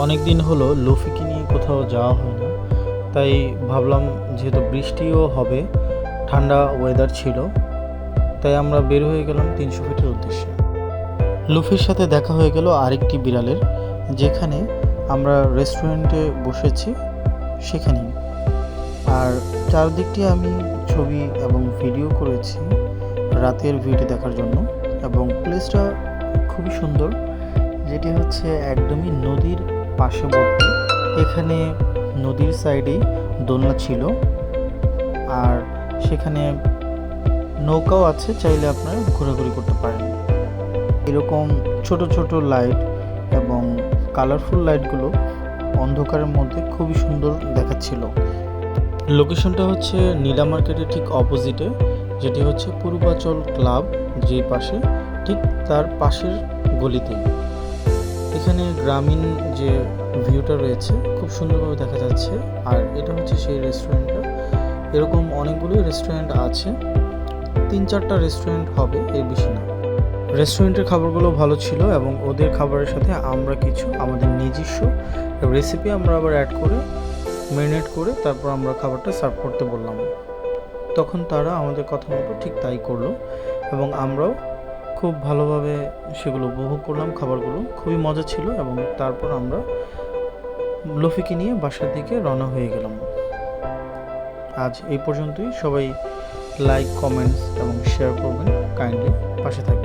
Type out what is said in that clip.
অনেক দিন হলো লুফিকে নিয়ে কোথাও যাওয়া হয় না, তাই ভাবলাম যেহেতু বৃষ্টিও হবে, ঠান্ডা ওয়েদার ছিল, তাই আমরা বের হয়ে গেলাম 300 ফিটের উদ্দেশ্যে। লুফির সাথে দেখা হয়ে গেল আরেকটি বিড়ালের, যেখানে আমরা রেস্টুরেন্টে বসেছি সেখানেই। আর চারদিকটি আমি ছবি এবং ভিডিও করেছি রাতের ভিউটি দেখার জন্য, এবং প্লেসটা খুবই সুন্দর, যেটি হচ্ছে একদমই নদীর পার্শ্ববর্তী। এখানে নদীর সাইডেই দোলনা ছিল, আর সেখানে নৌকাও আছে, চাইলে আপনারা ঘোরাঘুরি করতে পারেন। এরকম ছোট ছোট লাইট এবং কালারফুল লাইটগুলো অন্ধকারের মধ্যে খুবই সুন্দর দেখাচ্ছিল। লোকেশনটা হচ্ছে নীলা মার্কেটের ঠিক অপোজিটে, যেটি হচ্ছে পূর্বাচল ক্লাব, যে পাশে ঠিক তার পাশের গলিতেই। এখানে গ্রামীণ যে ভিউটা রয়েছে খুব সুন্দরভাবে দেখা যাচ্ছে। আর এটা হচ্ছে সেই রেস্টুরেন্টটা। এরকম অনেকগুলো রেস্টুরেন্ট আছে, 3-4টা রেস্টুরেন্ট হবে, এর বেশি না। রেস্টুরেন্টের খাবারগুলো ভালো ছিল, এবং ওদের খাবারের সাথে আমরা কিছু আমাদের নিজস্ব রেসিপি আমরা আবার অ্যাড করে ম্যারিনেট করে তারপর আমরা খাবারটা সার্ভ করতে বললাম। তখন তারা আমাদের কথা মতো ঠিক তাই করলো, এবং আমরাও খুব ভালোভাবে সেগুলো উপভোগ করলাম। খাবারগুলো খুবই মজা ছিল, এবং তারপর আমরা লুফিকে নিয়ে বাসার দিকে রওনা হয়ে গেলাম। আজ এই পর্যন্তই। সবাই লাইক, কমেন্টস এবং শেয়ার করবেন, কাইন্ডলি পাশে থাকবেন।